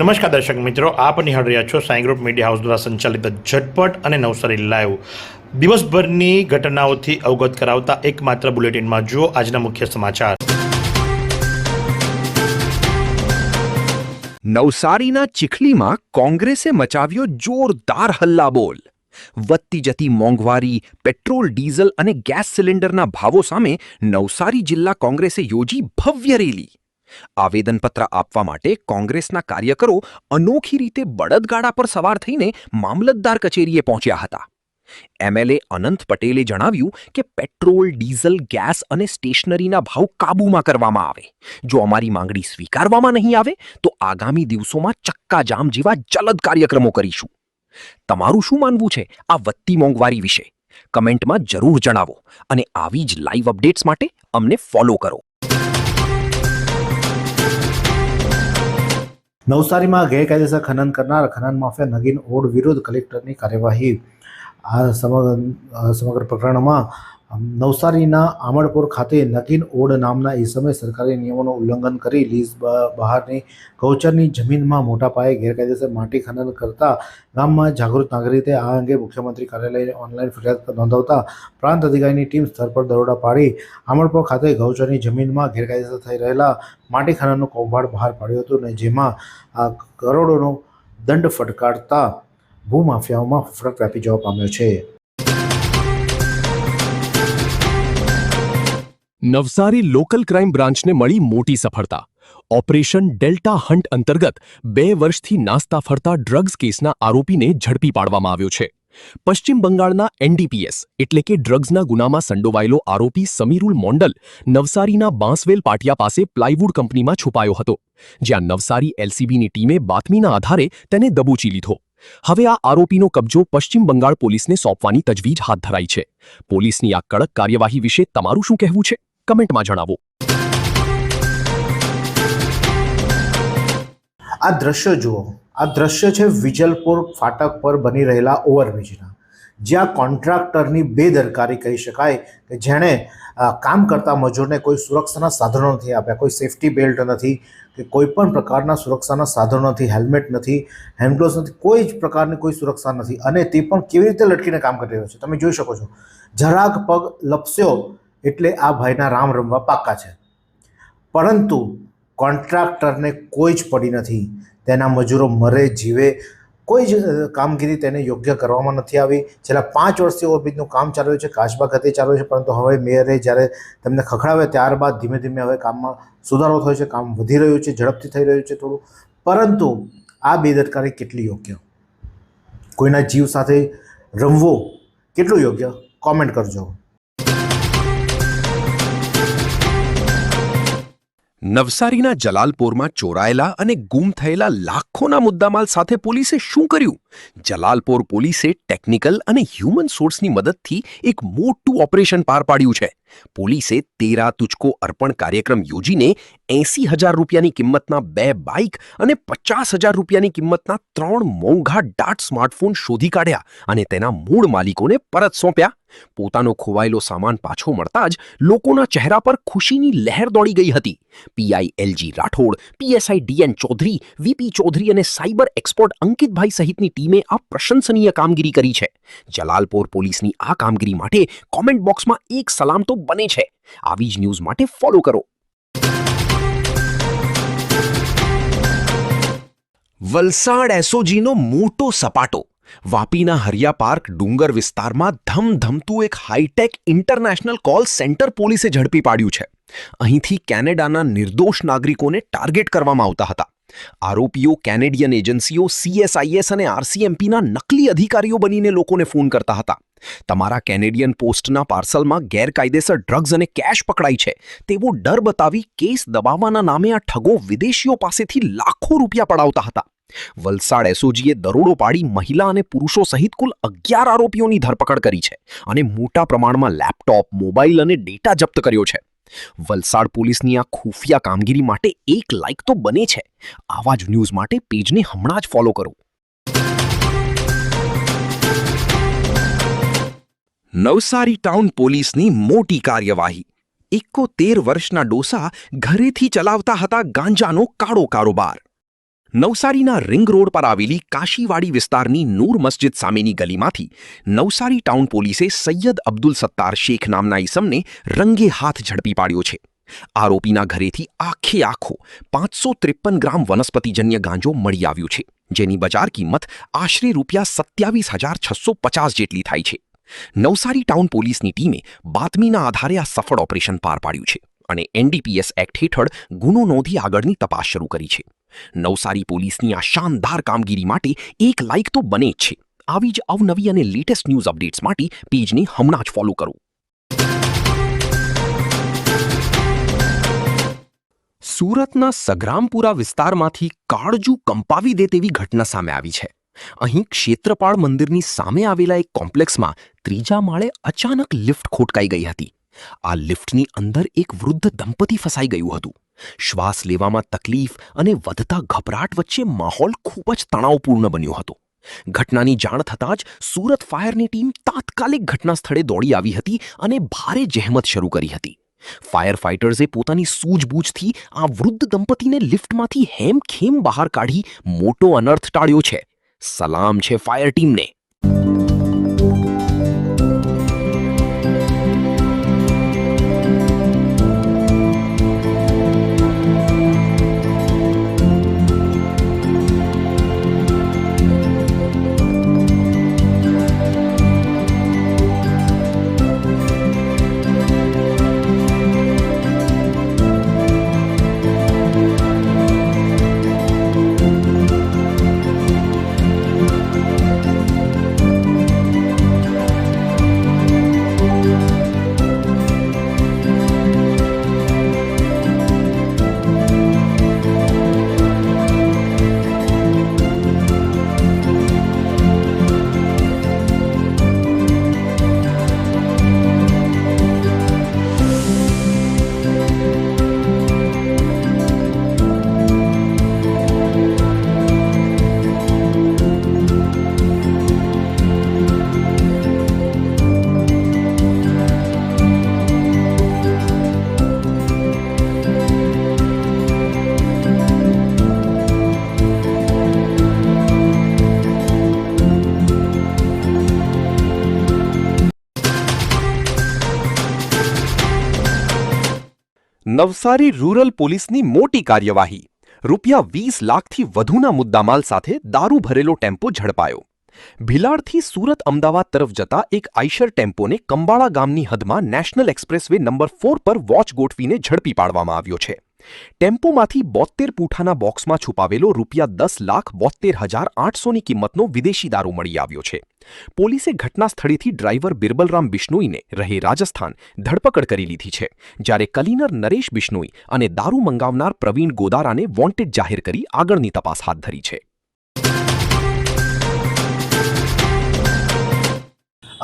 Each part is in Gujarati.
નમસ્કાર દર્શક મિત્રો, આપ નિહાળ રહ્યા છો સાઈ ગ્રુપ મીડિયા હાઉસ દ્વારા સંચાલિત ઝટપટ અને નવસારી લાઈવ. દિવસભરની ઘટનાઓથી અવગત કરાવતા એકમાત્ર બુલેટિનમાં જુઓ આજના મુખ્ય સમાચાર. નવસારીના ચીખલીમાં કોંગ્રેસે મચાવ્યો જોરદાર હલ્લાબોલ. વધતી જતી મોંઘવારી, પેટ્રોલ, ડીઝલ અને ગેસ સિલિન્ડરના ભાવો સામે નવસારી જિલ્લા કોંગ્રેસે યોજી ભવ્ય રેલી. આવેદનપત્ર આપવા માટે કોંગ્રેસના કાર્યકરો અનોખી રીતે બળદગાડા પર સવાર થઈને મામલતદાર કચેરીએ પહોંચ્યા હતા. એમએલએ અનંત પટેલે જણાવ્યું કે પેટ્રોલ, ડીઝલ, ગેસ અને સ્ટેશનરીના ભાવ કાબૂમાં કરવામાં આવે. જો અમારી માંગણી સ્વીકારવામાં નહીં આવે તો આગામી દિવસોમાં ચક્કાજામ જેવા જલદ કાર્યક્રમો કરીશું. તમારું શું માનવું છે આ વધતી મોંઘવારી વિશે? કમેન્ટમાં જરૂર જણાવો અને આવી જ લાઈવ અપડેટ્સ માટે અમને ફોલો કરો. નવસારીમાં ગેરકાયદેસર ખનન કરનાર ખનન માફિયા નગીન ઓડ વિરુદ્ધ કલેક્ટરની કાર્યવાહી. આ સમગ્ર પ્રકરણમાં નવસારીના આમળપુર ખાતે નગીન ઓડ નામના ઈસમે સરકારી નિયમોનું ઉલ્લંઘન કરી લીઝ બહારની ગૌચરની જમીનમાં મોટા પાયે ગેરકાયદેસર માટી ખનન કરતા ગામમાં જાગૃત નાગરિકે આ અંગે મુખ્યમંત્રી કાર્યાલયે ઓનલાઈન ફરિયાદ નોંધાવતા પ્રાંત અધિકારીની ટીમ સ્થળ પર દરોડા પાડી આમળપુર ખાતે ગૌચરની જમીનમાં ગેરકાયદેસર થઈ રહેલા માટી ખનનનું કૌભાંડ બહાર પાડ્યું હતું ને જેમાં કરોડોનો દંડ ફટકારતા ભૂમાફિયાઓમાં ફફડાટ વ્યાપી જવા પામ્યો છે. નવસારી લોકલ ક્રાઇમ બ્રાન્ચને મળી મોટી સફળતા. ઓપરેશન ડેલ્ટા હન્ટ અંતર્ગત 2 વર્ષથી નાસ્તા ફરતા ડ્રગ્સ કેસના આરોપીને ઝડપી પાડવામાં આવ્યો છે. પશ્ચિમ બંગાળના એનડીપીએસ એટલે કે ડ્રગ્સના ગુનામાં સંડોવાયેલો આરોપી સમીરુલ મોન્ડલ નવસારીના બાંસવેલ પાટિયા પાસે પ્લાયવુડ કંપનીમાં છુપાયો હતો, જ્યાં નવસારી એલસીબીની ટીમે બાતમીના આધારે તેને દબોચી લીધો. હવે આ આરોપીનો કબજો પશ્ચિમ બંગાળ પોલીસને સોંપવાની તજવીજ હાથ ધરાઈ છે. પોલીસની આ કડક કાર્યવાહી વિશે તમારું શું કહેવું છે? કમેન્ટમાં જણાવો. આ દ્રશ્ય જુઓ. આ દ્રશ્ય છે વિજલપુર ફાટક પર બની રહેલા ઓવરબ્રિજના, જ્યાં કોન્ટ્રાક્ટરની બેદરકારી કહી શકાય કે જેણે કામ કરતા મજૂરને કોઈ સુરક્ષાના સાધનો નથી આપ્યા, કોઈ સેફટી બેલ્ટ નથી કે કોઈ પણ પ્રકારના સુરક્ષાના સાધનો નથી, હેલ્મેટ નથી, હેન્ડગ્લોવ્સ નથી, કોઈ જ પ્રકારની કોઈ સુરક્ષા નથી અને તે પણ કેવી રીતે લટકીને કામ કરી રહ્યો છે તમે જોઈ શકો છો. જરાક પગ લપસ્યો એટલે આ ભાઈના રામ રમવા પાક્કા છે, પરંતુ કોન્ટ્રાક્ટરને કોઈ જ પડી નથી. તેના મજૂરો મરે જીવે, કોઈ જ કામગીરી તેને યોગ્ય કરવામાં નથી આવી. છેલ્લા 5 વર્ષથી ઓવરબ્રિજનું કામ ચાલી રહ્યું છે, કાચબા ખાતે ચાલી રહ્યું છે, પરંતુ હવે મેયરે જ્યારે તેમને ખખડાવ્યા ત્યારબાદ ધીમે ધીમે હવે કામમાં સુધારો થયો છે, કામ વધી રહ્યું છે, ઝડપથી થઈ રહ્યું છે થોડું. પરંતુ આ બેદરકારી કેટલી યોગ્ય? કોઈના જીવ સાથે રમવો કેટલું યોગ્ય? કોમેન્ટ કરજો. નવસારીના જલાલપોરમાં ચોરાયેલા અને ગુમ થયેલા લાખોના મુદ્દામાલ સાથે પોલીસે શું કર્યું? જલાલપોર પોલીસે ટેકનિકલ અને હ્યુમન સોર્સની મદદથી એક મોટું ઓપરેશન પાર પાડ્યું છે. પોલીસે 13 તુચકો અર્પણ કાર્યક્રમ યોજીને 80,000 રૂપિયાની કિંમતના 2 બાઇક અને 50,000 રૂપિયાની કિંમતના 3 મોંઘા ડાટ સ્માર્ટફોન શોધી કાઢ્યા અને તેના મૂળ માલિકોને પરત સોંપ્યા. પોતાનો ખોવાયેલો સામાન પાછો મળતા જ લોકોના ચહેરા પર ખુશીની લહેર દોડી ગઈ હતી. PI LG Rathod, PSI DN Chaudhary, VP Chaudhary અને સાયબર એક્સપર્ટ અંકિતભાઈ સહિતની ટીમે આ પ્રશંસનીય કામગીરી કરી છે. જલાલપોર પોલીસની આ કામગીરી માટે કોમેન્ટ બોક્સમાં એક સલામ તો બને છે. આવી જ ન્યૂઝ માટે ફોલો કરો. વલસાડ એસઓજીનો મોટો સપાટો. વાપીના હરિયા પાર્ક ડુંગર વિસ્તારમાં ધમધમતું એક હાઈટેક ઇન્ટરનેશનલ કોલ સેન્ટર પોલીસે ઝડપી પાડ્યું છે. અહીંથી કેનેડાના નિર્દોષ નાગરિકોને ટાર્ગેટ કરવામાં આવતા હતા. આરોપીઓ કેનેડિયન એજન્સીઓ CSIS અને RCMPના નકલી અધિકારીઓ બનીને લોકોને ફોન કરતા હતા. તમારા કેનેડિયન પોસ્ટના પાર્સલમાં ગેરકાયદેસર ડ્રગ્સ અને કેશ પકડાઈ છે તેવો ડર બતાવી કેસ દબાવવાના નામે આ ઠગો વિદેશીઓ પાસેથી લાખો રૂપિયા પડાવતા હતા. વલસાડ એસઓજીએ દરોડો પાડી મહિલા અને પુરુષો સહિત કુલ 11 આરોપીઓની ધરપકડ કરી છે અને મોટા પ્રમાણમાં લેપટોપ, મોબાઈલ અને ડેટા જપ્ત કર્યો છે. વલસાડ પોલીસની આ ખુફિયા કામગીરી માટે એક લાઇક તો બને છે. આવા જ ન્યૂઝ માટે પેજને હમણાં જ ફોલો કરો. નવસારી ટાઉન પોલીસની મોટી કાર્યવાહી. 71 વર્ષના ડોસા ઘરેથી ચલાવતા હતા ગાંજાનો કાળો કારોબાર. નવસારીના રિંગ રોડ પર આવેલી કાશીવાડી વિસ્તારની નૂર મસ્જિદ સામેની ગલીમાંથી નવસારી ટાઉન પોલીસે સૈયદ અબ્દુલ સત્તાર શેખ નામના ઈસમને રંગે હાથ ઝડપી પાડ્યો છે. આરોપીના ઘરેથી આખે આખો 553 ગ્રામ વનસ્પતિજન્ય ગાંજો મળી આવ્યું છે, જેની બજાર કિંમત આશરે ₹27,650 જેટલી થાય છે. નવસારી ટાઉન પોલીસની ટીમે બાતમીના આધારે આ સફળ ઓપરેશન પાર પાડ્યું છે અને NDPS એક્ટ હેઠળ ગુનો નોંધી આગળની તપાસ શરૂ કરી છે. નવસારી પોલીસની આ શાનદાર કામગીરી માટે એક લાઇક તો બને જ છે. આવી જ અવનવી અને લેટેસ્ટ ન્યૂઝ અપડેટ્સ માટે પેજને હમણાં જ ફોલો કરો. સુરતના સગ્રામપુરા વિસ્તારમાંથી કાળજુ કંપાવી દે તેવી ઘટના સામે આવી છે. અહીં ક્ષેત્રપાળ મંદિરની સામે આવેલા એક કોમ્પ્લેક્સમાં 3જા માળે અચાનક લિફ્ટ ખોટકાઈ ગઈ હતી. આ લિફ્ટની અંદર એક વૃદ્ધ દંપતી ફસાઈ ગયું હતું. શ્વાસ લેવામાં તકલીફ અને વધતા ગભરાટ વચ્ચે માહોલ ખૂબ જ તણાવપૂર્ણ બન્યો હતો. ઘટનાની જાણ થતાં જ સુરત ફાયરની ટીમ તાત્કાલિક ઘટના સ્થળે દોડી આવી હતી અને ભારે જહેમત શરૂ કરી હતી. ફાયર ફાઇટર્સે પોતાની સૂઝબૂછથી આ વૃદ્ધ દંપતીને લિફ્ટમાંથી હેમખેમ બહાર કાઢી મોટો અનર્થ ટાળ્યો છે. સલામ છે ફાયર ટીમને. નવસારી રૂરલ પોલીસની મોટી કાર્યવાહી. ₹20 લાખથી વધુના મુદ્દામાલ સાથે દારૂ ભરેલો ટેમ્પો ઝડપાયો. ભિલાડથી સુરત અમદાવાદ તરફ જતા એક આઈશર ટેમ્પોને કંબાળા ગામની હદમાં નેશનલ એક્સપ્રેસવે નંબર 4 પર વોચ ગોઠવીને ઝડપી પાડવામાં આવ્યો છે. ટેમ્પોમાંથી 72 પૂઠાના બોક્સમાં છુપાવેલો ₹10,72,800ની કિંમતનો વિદેશી દારૂ મળી આવ્યો છે. પોલીસે ઘટના સ્થળેથી ડ્રાઈવર બિરબલરામ બિશ્નોઈને રહે રાજસ્થાન ધરપકડ કરી લીધી છે, જ્યારે ક્લીનર નરેશ બિશ્નોઈ અને દારૂ મંગાવનાર પ્રવીણ ગોદારાને વોન્ટેડ જાહેર કરી આગળની તપાસ હાથ ધરી છે.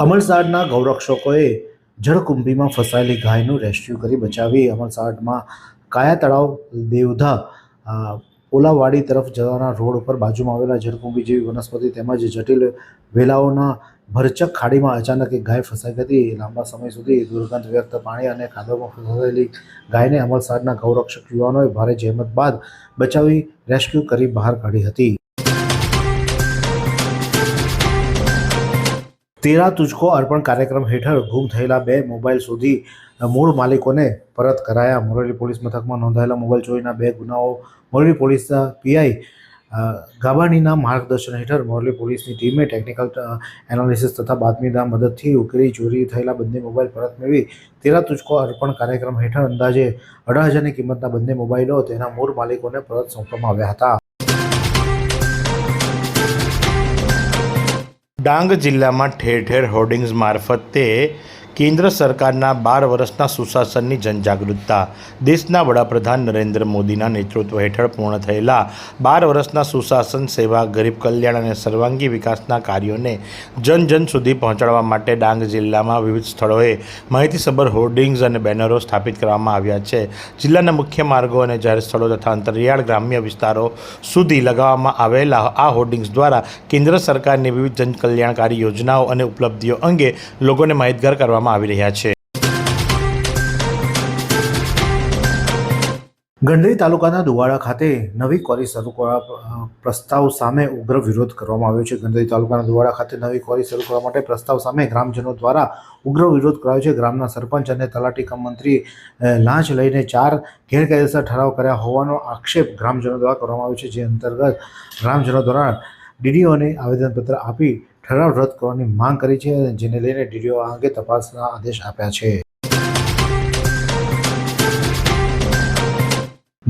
અમલસાડના ગૌરક્ષકોએ જળકુંભીમાં ફસાયેલી ગાયનું રેસ્ક્યુ કરી બચાવી અમલસાડમાં કાયા તળાવ દેવધા પોલાવાડી તરફ જવાના રોડ ઉપર બાજુમાં આવેલા જળકુંભી જેવી વનસ્પતિ તેમજ જટિલ વેલાઓના ભરચક ખાડીમાં અચાનક એક ગાય ફસાઈ હતી. લાંબા સમય સુધી દુર્ગંધ વ્યક્ત પાણી અને કાદવમાં ફસાયેલી ગાયને અમલસાડના ગૌરક્ષક યુવાનોએ ભારે જહેમત બાદ બચાવી રેસ્ક્યુ કરી બહાર કાઢી હતી. તેરા તુજકો અર્પણ કાર્યક્રમ હેઠળ ગુમ થયેલા 2 મોબાઈલ શોધી મૂળ માલિકોને પરત કરાયા. મોરબી પોલીસ મથકમાં નોંધાયેલા મોબાઈલ ચોરીના 2 ગુનાઓ મોરબી પોલીસના પીઆઈ ગાબાણીના માર્ગદર્શન હેઠળ મોરબી પોલીસની ટીમે ટેકનિકલ એનાલિસિસ તથા બાતમીના મદદથી ઉકેલી ચોરી થયેલા બંને મોબાઈલ પરત મેળવી તેરા તુજકો અર્પણ કાર્યક્રમ હેઠળ અંદાજે 18,000ની કિંમતના બંને મોબાઈલો તેના મૂળ માલિકોને પરત સોંપવામાં આવ્યા હતા. ડાંગ જિલ્લામાં ઠેર ઠેર હોર્ડિંગ્સ મારફતે કેન્દ્ર સરકારના 12 વર્ષના સુશાસનની જનજાગૃતતા. દેશના વડાપ્રધાન નરેન્દ્ર મોદીના નેતૃત્વ હેઠળ પૂર્ણ થયેલા 12 વર્ષના સુશાસન, સેવા, ગરીબ કલ્યાણ અને સર્વાંગી વિકાસના કાર્યોને જન જન સુધી પહોંચાડવા માટે ડાંગ જિલ્લામાં વિવિધ સ્થળોએ માહિતીસભર હોર્ડિંગ્સ અને બેનરો સ્થાપિત કરવામાં આવ્યા છે. જિલ્લાના મુખ્ય માર્ગો અને જાહેર સ્થળો તથા અંતરિયાળ ગ્રામ્ય વિસ્તારો સુધી લગાવવામાં આવેલા આ હોર્ડિંગ્સ દ્વારા કેન્દ્ર સરકારની વિવિધ જનકલ્યાણકારી યોજનાઓ અને ઉપલબ્ધિઓ અંગે લોકોને માહિતગાર કરવામાં આવી રહ્યા છે. ગંડરી તાલુકાના દુવાડા ખાતે નવી ક્વોરી શરૂ કરવા પ્રસ્તાવ સામે ઉગ્ર વિરોધ કરવામાં આવ્યો છે. ગંડરી તાલુકાના દુવાડા ખાતે નવી ક્વોરી શરૂ કરવા માટે પ્રસ્તાવ સામે ગ્રામજનો દ્વારા ઉગ્ર વિરોધ કરાયો છે. ગ્રામના સરપંચ અને તલાટી કમ મંત્રી લાંચ લઈને 4 ગેરકાયદેસર ઠરાવ કર્યા હોવાનો આક્ષેપ ગ્રામજનો દ્વારા કરવામાં આવ્યો છે. જે અંતર્ગત ગ્રામજનો દ્વારા ડીડીઓને આવેદનપત્ર આપી ઠરાવ રદ કરવાની માંગ કરી છે, જેને લઈને ડીડીઓ આ અંગે તપાસના આદેશ આપ્યા છે.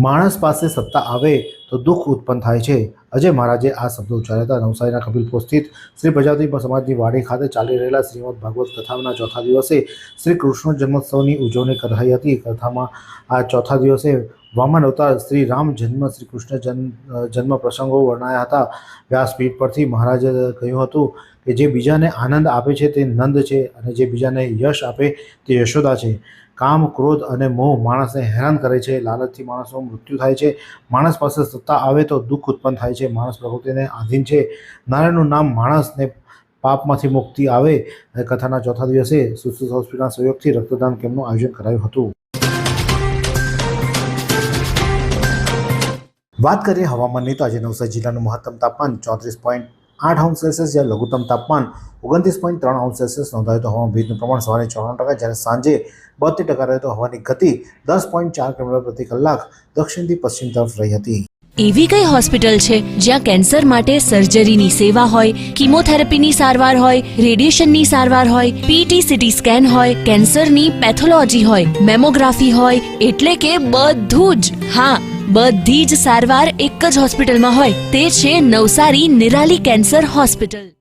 માણસ પાસે સત્તા આવે તો દુઃખ ઉત્પન્ન થાય છે. અજય મહારાજે આ શબ્દો ઉચ્ચાર્યા હતા. નવસારીના કપિલપુર સ્થિત શ્રી પ્રજાપતિ સમાજની વાડી ખાતે ચાલી રહેલા શ્રીમદ ભાગવત કથાના ચોથા દિવસે શ્રી કૃષ્ણ જન્મોત્સવની ઉજવણી કરાઈ હતી. કથામાં આ ચોથા દિવસે વામન અવતાર શ્રી રામ જન્મ શ્રી કૃષ્ણ જન્મ પ્રસંગો વર્ણવ્યા હતા. વ્યાસપીઠ પરથી મહારાજે કહ્યું હતું કે જે બીજાને આનંદ આપે છે તે નંદ છે અને જે બીજાને યશ આપે તે યશોદા છે. કામ, ક્રોધ અને મોહ માણસને હેરાન કરે છે. લાલચથી માણસનું મૃત્યુ થાય છે. માણસ પાસે સત્તા આવે તો દુઃખ ઉત્પન્ન થાય છે. માણસ પ્રકૃતિને આધીન છે. નારાયણનું નામ માણસને પાપમાંથી મુક્તિ આવે. કથાના ચોથા દિવસે સુશ્રુત હોસ્પિટલના સહયોગથી રક્તદાન કેમ્પનું આયોજન કરાયું હતું. વાત કરીએ હવામાનની તો આજે નવસારી જિલ્લાનું મહત્તમ તાપમાન 34.8°C જ્યારે લઘુત્તમ તાપમાન 29.3°C નોંધાયું તો હવામાં ભેજનું પ્રમાણ સવારે 94%, જ્યારે સાંજે 72% રહ્યું તો હવાની ગતિ 10.4 કિલોમીટર પ્રતિ કલાક દક્ષિણથી પશ્ચિમ તરફ રહી હતી. એવી કઈ હોસ્પિટલ છે જ્યાં કેન્સર માટે સર્જરીની સેવા હોય, કિમોથેરાપીની સારવાર હોય, રેડિયેશનની સારવાર હોય, પીટી સીટી સ્કેન હોય, કેન્સરની પેથોલોજી હોય, મેમોગ્રાફી હોય, એટલે કે બધું જ. હા, બધી જ સારવાર એક જ હોસ્પિટલમાં હોય. તે છે નવસારી નિરાલી કેન્સર હોસ્પિટલ.